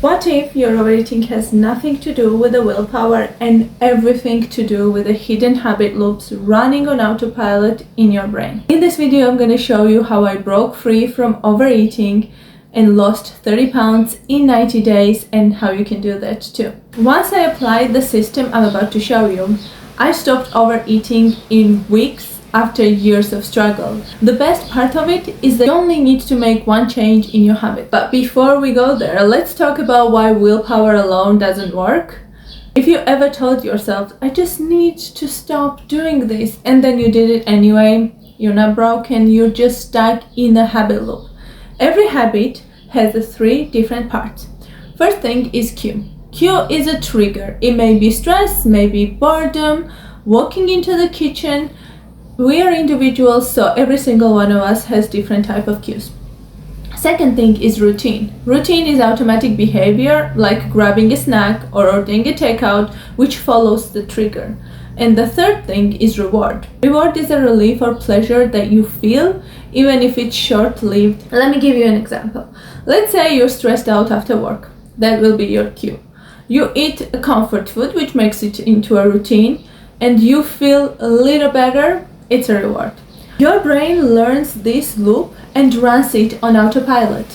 What if your overeating has nothing to do with the willpower and everything to do with the hidden habit loops running on autopilot in your brain? In this video, I'm going to show you how I broke free from overeating and lost 30 pounds in 90 days and how you can do that too. Once I applied the system I'm about to show you, I stopped overeating in weeks after years of struggle. The best part of it is that you only need to make one change in your habit. But before we go there, let's talk about why willpower alone doesn't work. If you ever told yourself, I just need to stop doing this, and then you did it anyway, you're not broken, you're just stuck in a habit loop. Every habit has three different parts. First thing is cue. Cue is a trigger. It may be stress, maybe boredom, walking into the kitchen. We are individuals, so every single one of us has different type of cues. Second thing is routine. Routine is automatic behavior like grabbing a snack or ordering a takeout, which follows the trigger. And the third thing is reward. Reward is a relief or pleasure that you feel, even if it's short-lived. Let me give you an example. Let's say you're stressed out after work. That will be your cue. You eat a comfort food, which makes it into a routine, and you feel a little better. It's a reward. Your brain learns this loop and runs it on autopilot.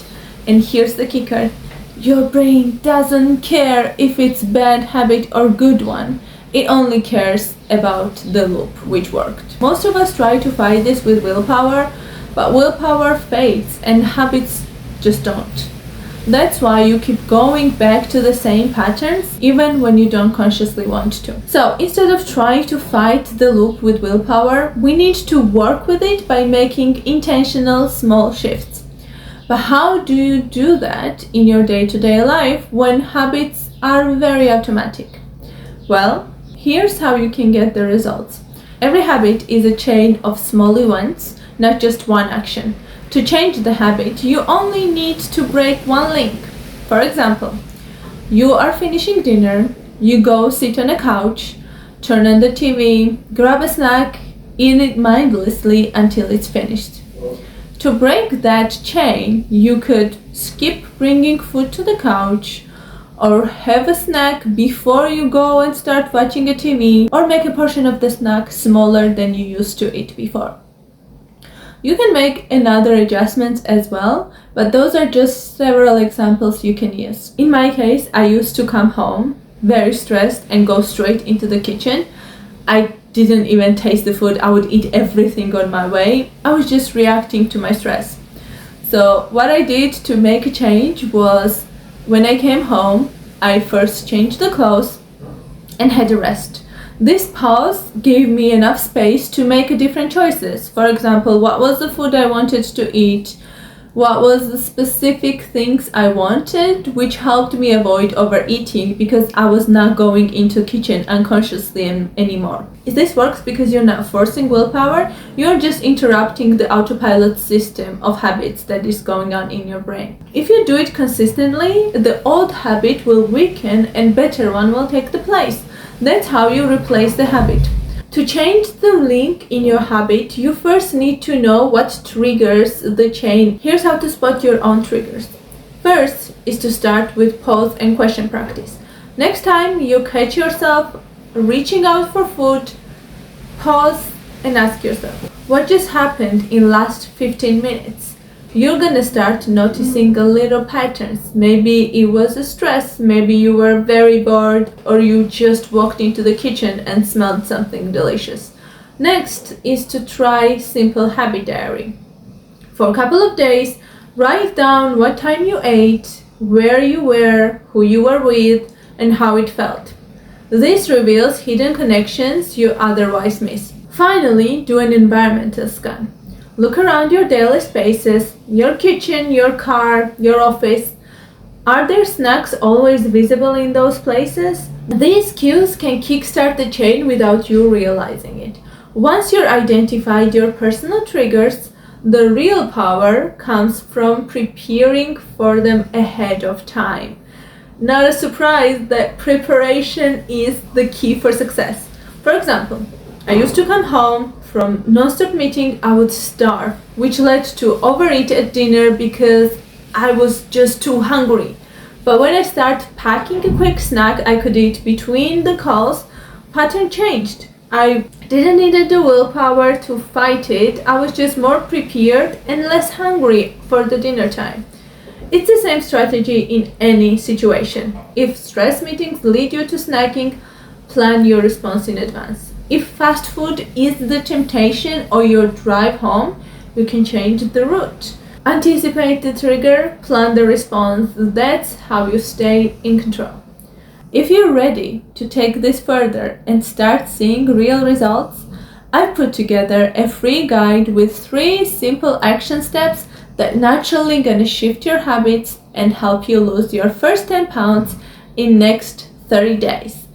And here's the kicker. Your brain doesn't care if it's bad habit or good one. It only cares about the loop which worked. Most of us try to fight this with willpower, but willpower fades and habits just don't. That's why you keep going back to the same patterns even when you don't consciously want to. So instead of trying to fight the loop with willpower, we need to work with it by making intentional small shifts. But how do you do that in your day-to-day life when habits are very automatic? Well, here's how you can get the results. Every habit is a chain of small events, not just one action. To change the habit, you only need to break one link. For example, you are finishing dinner, you go sit on a couch, turn on the TV, grab a snack, eat it mindlessly until it's finished. To break that chain, you could skip bringing food to the couch, or have a snack before you go and start watching a TV, or make a portion of the snack smaller than you used to eat before. You can make another adjustments as well, but those are just several examples you can use. In my case, I used to come home very stressed and go straight into the kitchen. I didn't even taste the food. I would eat everything on my way. I was just reacting to my stress. So what I did to make a change was, when I came home, I first changed the clothes and had a rest. This pause gave me enough space to make different choices. For example, what was the food I wanted to eat? What was the specific things I wanted, which helped me avoid overeating because I was not going into the kitchen unconsciously anymore. This works because you're not forcing willpower, you're just interrupting the autopilot system of habits that is going on in your brain. If you do it consistently, the old habit will weaken and better one will take the place. That's how you replace the habit. To change the link in your habit, you first need to know what triggers the chain. Here's how to spot your own triggers. First is to start with pause and question practice. Next time you catch yourself reaching out for food, pause and ask yourself, what just happened in last 15 minutes? You're gonna start noticing a little patterns. Maybe it was a stress, maybe you were very bored, or you just walked into the kitchen and smelled something delicious. Next is to try simple habit diary. For a couple of days, write down what time you ate, where you were, who you were with, and how it felt. This reveals hidden connections you otherwise miss. Finally, do an environmental scan. Look around your daily spaces, your kitchen, your car, your office. Are there snacks always visible in those places? These cues can kickstart the chain without you realizing it. Once you've identified your personal triggers, the real power comes from preparing for them ahead of time. Not a surprise that preparation is the key for success. For example, I used to come home from non-stop meeting, I would starve, which led to overeat at dinner because I was just too hungry. But when I start packing a quick snack I could eat between the calls, pattern changed. I didn't need the willpower to fight it. I was just more prepared and less hungry for the dinner time. It's the same strategy in any situation. If stress meetings lead you to snacking, plan your response in advance. If fast food is the temptation or your drive home, you can change the route. Anticipate the trigger, plan the response. That's how you stay in control. If you're ready to take this further and start seeing real results, I've put together a free guide with 3 simple action steps that naturally gonna shift your habits and help you lose your first 10 pounds in next 30 days.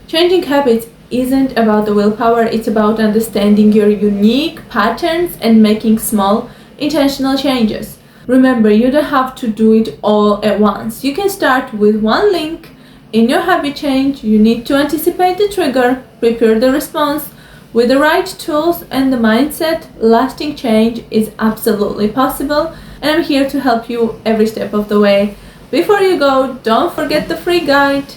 Changing habits isn't about the willpower, it's about understanding your unique patterns and making small, intentional changes. Remember, you don't have to do it all at once. You can start with one link. In your habit change, you need to anticipate the trigger, prepare the response. With the right tools and the mindset, lasting change is absolutely possible, and I'm here to help you every step of the way. Before you go, don't forget the free guide.